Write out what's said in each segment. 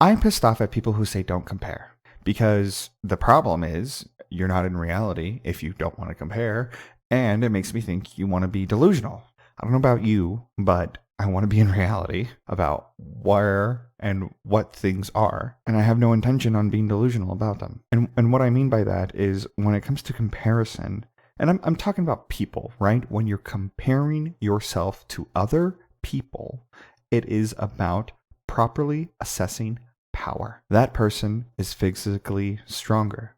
I'm pissed off at people who say don't compare, because the problem is you're not in reality if you don't want to compare, and it makes me think you want to be delusional. I don't know about you, but I want to be in reality about where and what things are, and I have no intention on being delusional about them. And what I mean by that is when it comes to comparison, and I'm talking about people, right? When you're comparing yourself to other people, it is about properly assessing power. That person is physically stronger.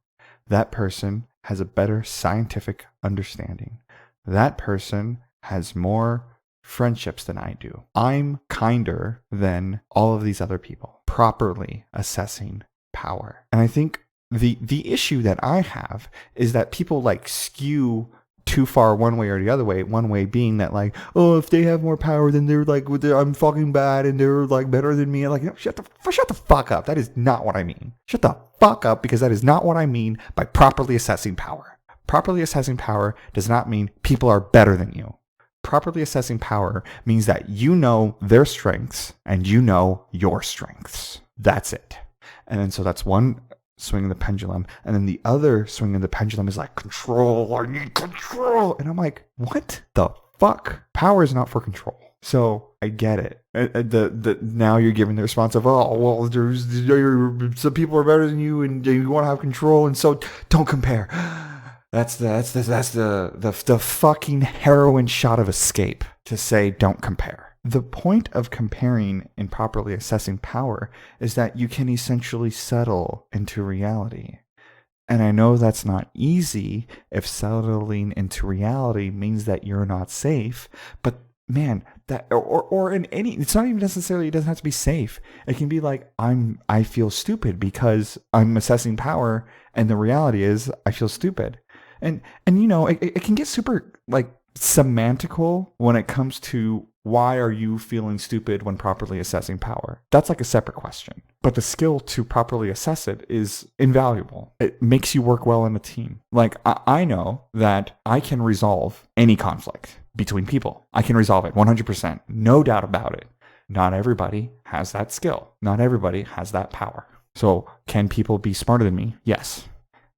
That person has a better scientific understanding. That person has more friendships than I do. I'm kinder than all of these other people. Properly assessing power. And I think the issue that I have is that people like skew too far one way or the other way. One way being that like, oh, if they have more power, then they're like, I'm fucking bad and they're like better than me. Like, shut the fuck up. That is not what I mean. Shut the fuck up, because that is not what I mean by properly assessing power. Properly assessing power does not mean people are better than you. Properly assessing power means that you know their strengths and you know your strengths. That's it. And then so that's one swing of the pendulum. And then the other swing of the pendulum is like, control, I need control. And I'm like, what the fuck? Power is not for control. So I get it. Now you're giving the response of, oh, well, some people are better than you and you want to have control, and so don't compare. That's the fucking heroin shot of escape to say don't compare. The point of comparing and properly assessing power is that you can essentially settle into reality. And I know that's not easy if settling into reality means that you're not safe, but man, that or in any, it's not even necessarily, it doesn't have to be safe. It can be like I feel stupid because I'm assessing power, and the reality is I feel stupid. And you know, it can get super like semantical when it comes to why are you feeling stupid when properly assessing power. That's like a separate question. But the skill to properly assess it is invaluable. It makes you work well in a team. Like I know that I can resolve any conflict between people. I can resolve it 100%. No doubt about it. Not everybody has that skill. Not everybody has that power. So can people be smarter than me? Yes.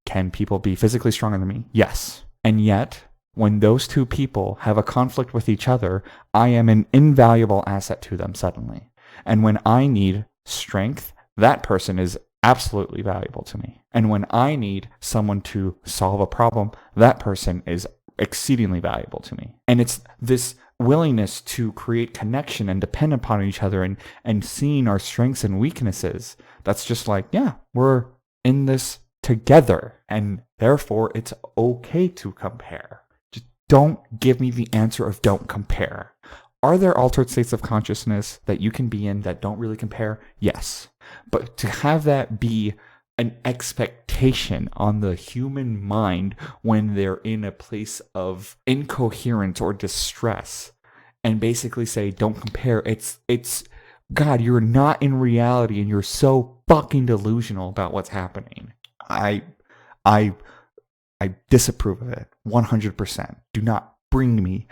Can people be physically stronger than me? Yes. And yet, when those two people have a conflict with each other, I am an invaluable asset to them suddenly. And when I need strength, that person is absolutely valuable to me. And when I need someone to solve a problem, that person is exceedingly valuable to me. And it's this willingness to create connection and depend upon each other and seeing our strengths and weaknesses that's just like, yeah, we're in this together, and therefore it's okay to compare. Just don't give me the answer of don't compare. Are there altered states of consciousness that you can be in that don't really compare? Yes. But to have that be an expectation on the human mind when they're in a place of incoherence or distress and basically say don't compare, it's God, you're not in reality and you're so fucking delusional about what's happening. I disapprove of it 100%. Do not bring me.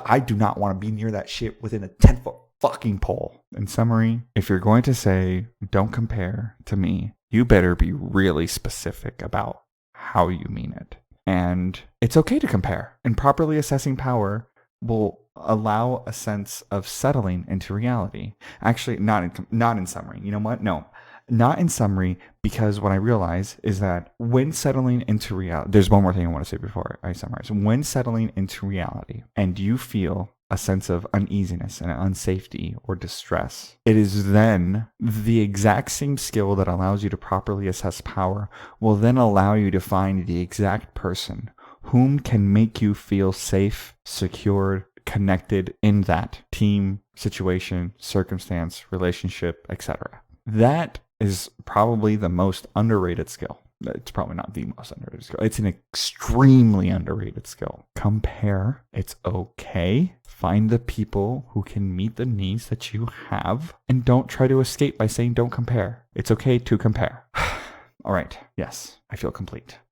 I do not want to be near that shit within a 10-foot fucking pole. In summary, if you're going to say don't compare to me, you better be really specific about how you mean it. And it's okay to compare. And properly assessing power will allow a sense of settling into reality. Actually, not in summary. You know what? No. Not in summary, because what I realize is that when settling into reality, there's one more thing I want to say before I summarize. When settling into reality and you feel a sense of uneasiness and unsafety or distress, it is then the exact same skill that allows you to properly assess power will then allow you to find the exact person whom can make you feel safe, secured, connected in that team, situation, circumstance, relationship, etc. That is probably the most underrated skill. It's probably not the most underrated skill. It's an extremely underrated skill. Compare. It's okay. Find the people who can meet the needs that you have, and don't try to escape by saying don't compare. It's okay to compare. All right. Yes, I feel complete.